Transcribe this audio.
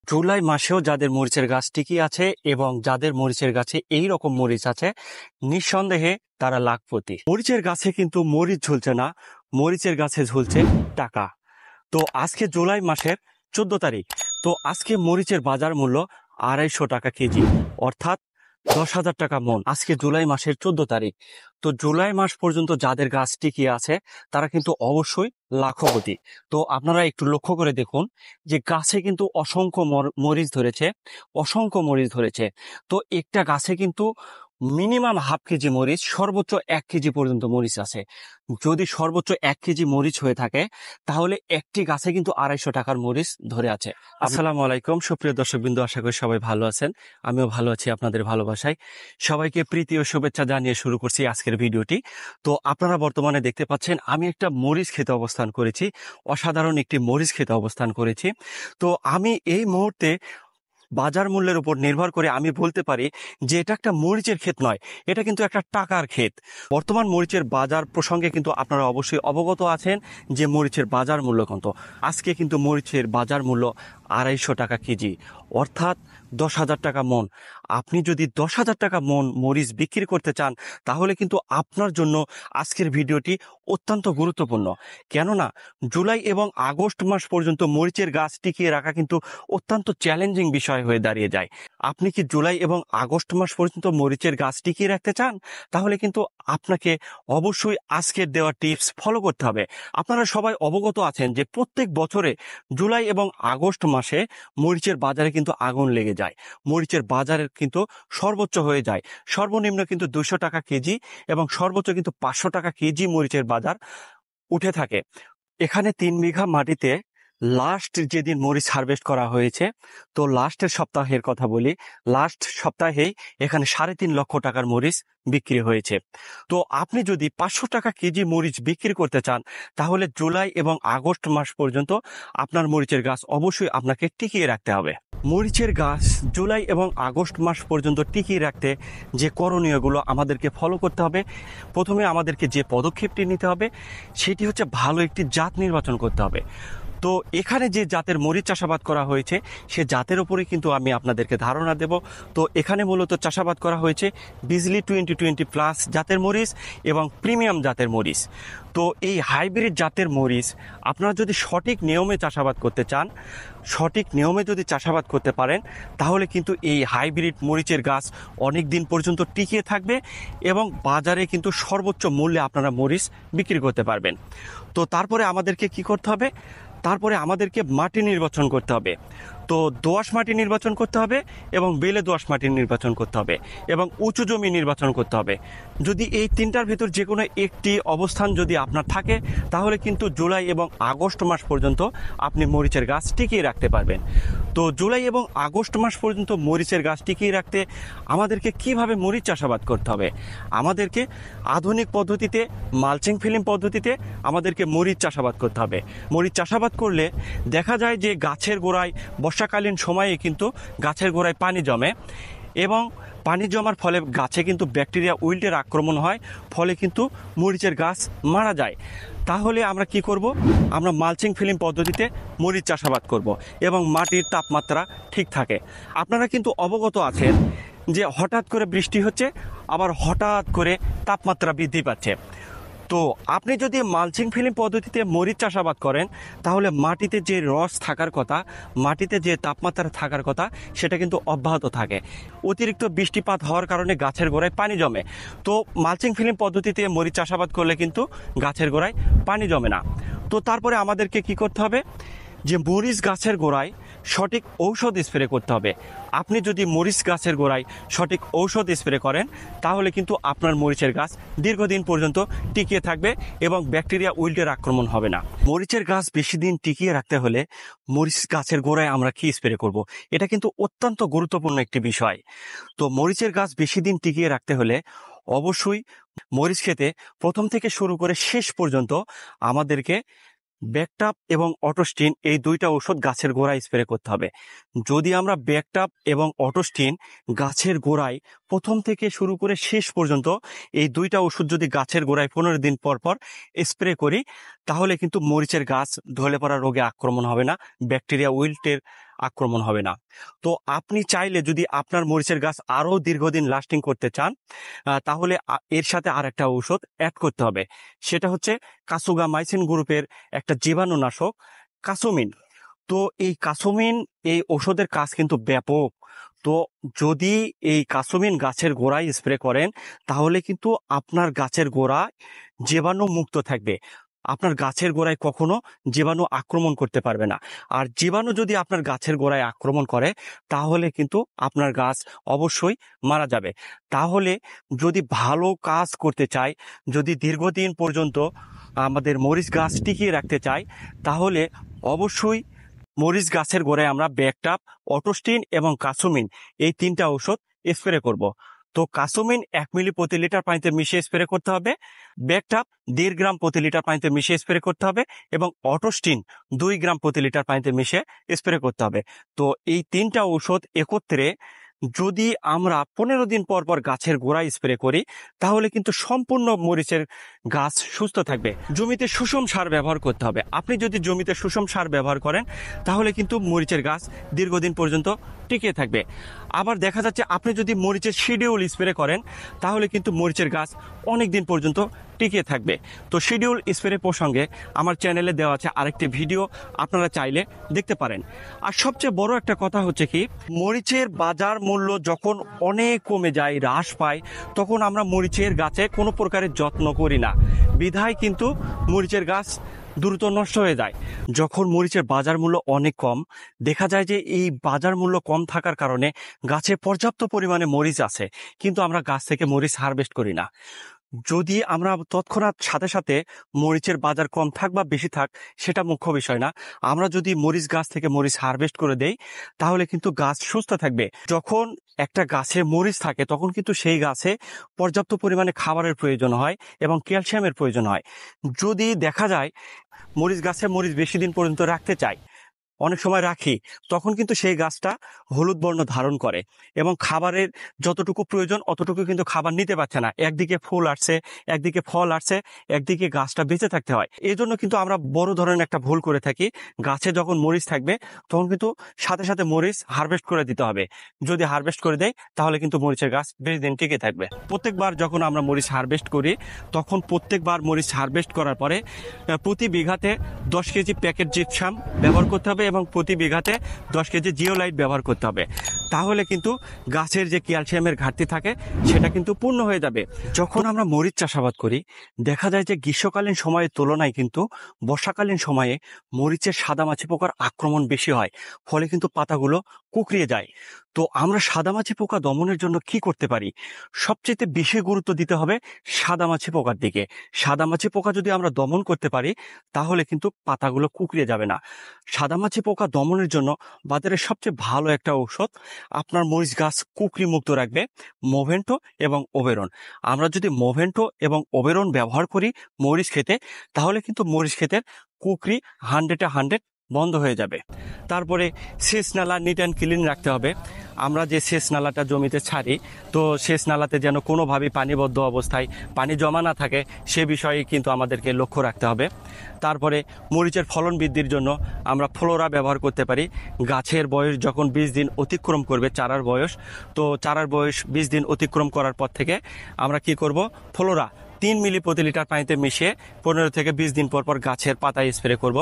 জুলাই মাসেও যাদের মরিচের গাছ টিকে আছে এবং যাদের মরিচের গাছে এই রকম মরিচ আছে, নিঃসন্দেহে তারা লাখপতি। মরিচের গাছে কিন্তু মরিচ ঝুলছে না, মরিচের গাছে ঝুলছে টাকা। তো আজকে জুলাই মাসের 14 তারিখ। তো আজকে মরিচের বাজার মূল্য 250 টাকা কেজি, অর্থাৎ 10,000 টাকা মন। আজকে জুলাই মাসের 14 তারিখ। তো জুলাই মাস পর্যন্ত যাদের গাছ টিকিয়ে আছে তারা কিন্তু অবশ্যই লাখপতি। তো আপনারা একটু লক্ষ্য করে দেখুন যে গাছে কিন্তু অসংখ্য মরিচ ধরেছে, অসংখ্য মরিচ ধরেছে। তো একটা গাছে কিন্তু মিনিমাম হাফ কেজি মরিচ, সর্বোচ্চ 1 কেজি পর্যন্ত মরিচ আছে। যদি সর্বোচ্চ 1 কেজি মরিচ হয়ে থাকে তাহলে একটি গাছে কিন্তু 250 টাকার মরিচ ধরে আছে। আসসালামু আলাইকুম সুপ্রিয় দর্শকবৃন্দ, আশা করি সবাই ভালো আছেন। আমিও ভালো আছি আপনাদের ভালোবাসায়। সবাইকে প্রীতি ও শুভেচ্ছা জানিয়ে শুরু করছি আজকের ভিডিওটি। তো আপনারা বর্তমানে দেখতে পাচ্ছেন আমি একটা মরিচ খেতে অবস্থান করেছি, অসাধারণ একটি মরিচ খেতে অবস্থান করেছি। তো আমি এই মুহূর্তে বাজার মূল্যের উপর নির্ভর করে আমি বলতে পারি যে এটা একটা মরিচের ক্ষেত নয়, এটা কিন্তু একটা টাকার ক্ষেত। বর্তমান মরিচের বাজার প্রসঙ্গে কিন্তু আপনারা অবশ্যই অবগত আছেন যে মরিচের বাজার মূল্য কত। আজকে কিন্তু মরিচের বাজার মূল্য 250 টাকা কেজি, অর্থাৎ 10,000 টাকা মন। আপনি যদি 10,000 টাকা মন মরিচ বিক্রি করতে চান তাহলে কিন্তু আপনার জন্য আজকের ভিডিওটি অত্যন্ত গুরুত্বপূর্ণ। কেননা জুলাই এবং আগস্ট মাস পর্যন্ত মরিচের গাছ টিকিয়ে রাখা কিন্তু অত্যন্ত চ্যালেঞ্জিং বিষয় হয়ে দাঁড়িয়ে যায়। আপনি কি জুলাই এবং আগস্ট মাস পর্যন্ত মরিচের গাছ টিকিয়ে রাখতে চান? তাহলে কিন্তু আপনাকে অবশ্যই আজকের দেওয়া টিপস ফলো করতে হবে। আপনারা সবাই অবগত আছেন যে প্রত্যেক বছরে জুলাই এবং আগস্ট মাসে মরিচের বাজারে কিন্তু আগুন লেগে যায়। মরিচের বাজারে কিন্তু সর্বোচ্চ হয়ে যায়, সর্বনিম্ন কিন্তু 200 টাকা কেজি এবং সর্বোচ্চ কিন্তু 500 টাকা কেজি মরিচের বাজার উঠে থাকে। এখানে 3 বিঘা মাটিতে লাস্ট যেদিন মরিচ হারভেস্ট করা হয়েছে, তো লাস্টের সপ্তাহের কথা বলি, লাস্ট সপ্তাহেই এখানে 3.5 লক্ষ টাকার মরিচ বিক্রি হয়েছে। তো আপনি যদি 500 টাকা কেজি মরিচ বিক্রি করতে চান তাহলে জুলাই এবং আগস্ট মাস পর্যন্ত আপনার মরিচের গাছ অবশ্যই আপনাকে টিকিয়ে রাখতে হবে। মরিচের গাছ জুলাই এবং আগস্ট মাস পর্যন্ত টিকিয়ে রাখতে যে করণীয়গুলো আমাদেরকে ফলো করতে হবে, প্রথমে আমাদেরকে যে পদক্ষেপটি নিতে হবে সেটি হচ্ছে ভালো একটি জাত নির্বাচন করতে হবে। তো এখানে যে জাতের মরিচ চাষাবাদ করা হয়েছে সে জাতের উপরে কিন্তু আমি আপনাদেরকে ধারণা দেব। তো এখানে মূলত চাষাবাদ করা হয়েছে বিজলি 2020+ জাতের মরিচ এবং প্রিমিয়াম জাতের মরিচ। তো এই হাইব্রিড জাতের মরিচ আপনারা যদি সঠিক নিয়মে চাষাবাদ করতে চান, সঠিক নিয়মে যদি চাষাবাদ করতে পারেন তাহলে কিন্তু এই হাইব্রিড মরিচের গাছ অনেক দিন পর্যন্ত টিকিয়ে থাকবে এবং বাজারে কিন্তু সর্বোচ্চ মূল্যে আপনারা মরিচ বিক্রি করতে পারবেন। তো তারপরে আমাদেরকে কি করতে হবে? তারপরে আমাদেরকে মাটি নির্বাচন করতে হবে। তো দোআঁশ মাটি নির্বাচন করতে হবে এবং বেলে দোআঁশ মাটি নির্বাচন করতে হবে এবং উঁচু জমি নির্বাচন করতে হবে। যদি এই তিনটার ভিতর যে কোনো একটি অবস্থান যদি আপনার থাকে তাহলে কিন্তু জুলাই এবং আগস্ট মাস পর্যন্ত আপনি মরিচের গাছ টিকিয়ে রাখতে পারবেন। তো জুলাই এবং আগস্ট মাস পর্যন্ত মরিচের গাছ টিকিয়ে রাখতে আমাদেরকে কিভাবে মরিচ চাষাবাদ করতে হবে? আমাদেরকে আধুনিক পদ্ধতিতে মালচিং ফিল্ম পদ্ধতিতে আমাদেরকে মরিচ চাষাবাদ করতে হবে। মরিচ চাষাবাদ করলে দেখা যায় যে গাছের গোড়ায় বর্ষাকালীন সময়ে কিন্তু গাছের গোড়ায় পানি জমে এবং পানি জমার ফলে গাছে কিন্তু ব্যাকটেরিয়া উইল্টের আক্রমণ হয়, ফলে কিন্তু মরিচের গাছ মারা যায়। তাহলে আমরা কি করব? আমরা মালচিং ফিল্ম পদ্ধতিতে মরিচ চাষাবাদ করব এবং মাটির তাপমাত্রা ঠিক থাকে। আপনারা কিন্তু অবগত আছেন যে হঠাৎ করে বৃষ্টি হচ্ছে, আবার হঠাৎ করে তাপমাত্রা বৃদ্ধি পাচ্ছে। তো আপনি যদি মালচিং ফিল্ম পদ্ধতিতে মরিচ চাষাবাদ করেন তাহলে মাটিতে যে রস থাকার কথা, মাটিতে যে তাপমাত্রা থাকার কথা সেটা কিন্তু অব্যাহত থাকে। অতিরিক্ত বৃষ্টিপাত হওয়ার কারণে গাছের গোড়ায় পানি জমে। তো মালচিং ফিল্ম পদ্ধতিতে মরিচ চাষাবাদ করলে কিন্তু গাছের গোড়ায় পানি জমে না। তো তারপরে আমাদেরকে কি করতে হবে? যে মরিচ গাছের গোড়ায় সঠিক ঔষধ স্প্রে করতে হবে। আপনি যদি মরিচ গাছের গোড়ায় সঠিক ঔষধ স্প্রে করেন তাহলে কিন্তু আপনার মরিচের গাছ দীর্ঘদিন পর্যন্ত টিকিয়ে থাকবে এবং ব্যাকটেরিয়া উইল্টের আক্রমণ হবে না। মরিচের গাছ বেশি দিন টিকিয়ে রাখতে হলে মরিচ গাছের গোড়ায় আমরা কি স্প্রে করব? এটা কিন্তু অত্যন্ত গুরুত্বপূর্ণ একটি বিষয়। তো মরিচের গাছ বেশি দিন টিকিয়ে রাখতে হলে অবশ্যই মরিচ খেতে প্রথম থেকে শুরু করে শেষ পর্যন্ত আমাদেরকে ব্যাকটাপ এবং অটোস্টিন এই দুইটা ওষুধ গাছের গোড়ায় স্প্রে করতে হবে। যদি আমরা ব্যাকটাপ এবং অটোস্টিন গাছের গোড়ায় প্রথম থেকে শুরু করে শেষ পর্যন্ত এই দুইটা ওষুধ যদি গাছের গোড়ায় 15 দিন পর পর স্প্রে করি তাহলে কিন্তু মরিচের গাছ ঢলে পড়া রোগে আক্রমণ হবে না, ব্যাকটেরিয়া উইল্টের আক্রমণ হবে না। তো আপনি চাইলে যদি আপনার মরিচের গাছ আরও দীর্ঘদিন লাস্টিং করতে চান, তাহলে এর সাথে আর একটা ঔষধ অ্যাড করতে হবে। সেটা হচ্ছে কাসুগামাইসিন গ্রুপের একটা জীবাণুনাশক কাসোমিন। তো এই কাসোমিন, এই ওষুধের কাজ কিন্তু ব্যাপক। তো যদি এই কাসোমিন গাছের গোড়ায় স্প্রে করেন, তাহলে কিন্তু আপনার গাছের গোড়ায় জীবাণু মুক্ত থাকবে। আপনার গাছের গোড়ায় কখনো জীবাণু আক্রমণ করতে পারবে না। আর জীবাণু যদি আপনার গাছের গোড়ায় আক্রমণ করে, তাহলে কিন্তু আপনার গাছ অবশ্যই মারা যাবে। তাহলে যদি ভালো কাজ করতে চাই, যদি দীর্ঘদিন পর্যন্ত আমাদের মরিচ গাছ টিকিয়ে রাখতে চাই, তাহলে অবশ্যই মরিচ গাছের গোড়ায় আমরা ব্যাকটাপ, অটোস্টিন এবং কাসোমিন, এই 3টা ঔষধ স্প্রে করব। তো কাসোমিন 1 মিলি প্রতি লিটার পানিতে মিশিয়ে স্প্রে করতে হবে, ব্যাকটাপ 1.5 গ্রাম প্রতি লিটার পানিতে মিশিয়ে স্প্রে করতে হবে এবং অটোস্টিন 2 গ্রাম প্রতি লিটার পানিতে মিশিয়ে স্প্রে করতে হবে। তো এই 3টা ঔষধ একত্রে যদি আমরা 15 দিন পর পর গাছের গোড়ায় স্প্রে করি, তাহলে কিন্তু সম্পূর্ণ মরিচের গাছ সুস্থ থাকবে। জমিতে সুষম সার ব্যবহার করতে হবে। আপনি যদি জমিতে সুষম সার ব্যবহার করেন, তাহলে কিন্তু মরিচের গাছ দীর্ঘদিন পর্যন্ত টিকে থাকবে। আবার দেখা যাচ্ছে আপনি যদি মরিচের শিডিউল স্প্রে করেন, তাহলে কিন্তু মরিচের গাছ অনেক দিন পর্যন্ত টিকে থাকবে। তো শিডিউল স্প্রে প্রসঙ্গে আমার চ্যানেলে দেওয়া আছে আরেকটি ভিডিও, আপনারা চাইলে দেখতে পারেন। আর সবচেয়ে বড় একটা কথা হচ্ছে কি, মরিচের বাজার মূল্য যখন অনেক কমে যায়, হ্রাস পায়, তখন আমরা মরিচের গাছে কোনো প্রকারের যত্ন করি না, বিধায় কিন্তু মরিচের গাছ দ্রুত নষ্ট হয়ে যায়। যখন মরিচের বাজার মূল্য অনেক কম, দেখা যায় যে এই বাজার মূল্য কম থাকার কারণে গাছে পর্যাপ্ত পরিমাণে মরিচ আছে, কিন্তু আমরা গাছ থেকে মরিচ হারভেস্ট করি না। যদি আমরা তৎক্ষণাৎ সাথে সাথে মরিচের বাজার কম থাক বা বেশি থাক, সেটা মুখ্য বিষয় না, আমরা যদি মরিচ গাছ থেকে মরিচ হারভেস্ট করে দেই, তাহলে কিন্তু গাছ সুস্থ থাকবে। যখন একটা গাছে মরিচ থাকে, তখন কিন্তু সেই গাছে পর্যাপ্ত পরিমাণে খাবারের প্রয়োজন হয় এবং ক্যালসিয়ামের প্রয়োজন হয়। যদি দেখা যায় মরিচ গাছে মরিচ বেশি দিন পর্যন্ত রাখতে চাই, অনেক সময় রাখি, তখন কিন্তু সেই গাছটা হলুদ বর্ণ ধারণ করে এবং খাবারের যতটুকু প্রয়োজন অতটুকু কিন্তু খাবার নিতে পারছে না। একদিকে ফুল আসছে, একদিকে ফল আসছে, একদিকে গাছটা বেঁচে থাকতে হয়। এই জন্য কিন্তু আমরা বড় ধরনের একটা ভুল করে থাকি, গাছে যখন মরিচ থাকবে তখন কিন্তু সাথে সাথে মরিচ হারভেস্ট করে দিতে হবে। যদি হারভেস্ট করে দেয়, তাহলে কিন্তু মরিচের গাছ বেশি দিন টিকে থাকবে। প্রত্যেকবার যখন আমরা মরিচ হারভেস্ট করি, তখন প্রত্যেকবার মরিচ হারভেস্ট করার পরে প্রতি বিঘাতে 10 কেজি প্যাকেট জিপসাম ব্যবহার করতে হবে এবং প্রতি বিঘাতে 10 কেজি জিওলাইট ব্যবহার করতে হবে। তাহলে কিন্তু গাছের যে ক্যালসিয়ামের ঘাটতি থাকে, সেটা কিন্তু পূর্ণ হয়ে যাবে। যখন আমরা মরিচ চাষাবাদ করি, দেখা যায় যে গ্রীষ্মকালীন সময়ের তুলনায় কিন্তু বর্ষাকালীন সময়ে মরিচের সাদামাছি পোকার আক্রমণ বেশি হয়, ফলে কিন্তু পাতাগুলো কুঁকড়িয়ে যায়। তো আমরা সাদামাছি পোকা দমনের জন্য কি করতে পারি? সবচেয়ে বেশি গুরুত্ব দিতে হবে সাদামাছি পোকার দিকে। সাদামাছি পোকা যদি আমরা দমন করতে পারি, তাহলে কিন্তু পাতাগুলো কুঁকড়িয়ে যাবে না। সাদামাছি পোকা দমনের জন্য বাজারের সবচেয়ে ভালো একটা ঔষধ আপনার মরিচ গাছ কুঁকড়ি মুক্ত রাখবে, মোভেন্টো এবং ওবেরন। আমরা যদি মোভেন্টো এবং ওবেরন ব্যবহার করি মরিচ খেতে, তাহলে কিন্তু মরিচ ক্ষেতের কুঁকড়ি 100% বন্ধ হয়ে যাবে। তারপরে সেচ নালা নিট অ্যান্ড ক্লিন রাখতে হবে। আমরা যে সেচ নালাটা জমিতে ছাড়ি, তো সেচ নালাতে যেন কোনোভাবেই পানিবদ্ধ অবস্থায় পানি জমা না থাকে, সে বিষয়ে কিন্তু আমাদেরকে লক্ষ্য রাখতে হবে। তারপরে মরিচের ফলন বৃদ্ধির জন্য আমরা ফ্লোরা ব্যবহার করতে পারি। গাছের বয়স যখন 20 দিন অতিক্রম করবে, চারার বয়স, তো চারার বয়স 20 দিন অতিক্রম করার পর থেকে আমরা কি করব, ফ্লোরা 3 মিলি প্রতি লিটার পানিতে মিশিয়ে 15 থেকে 20 দিন পর পর গাছের পাতায় স্প্রে করব।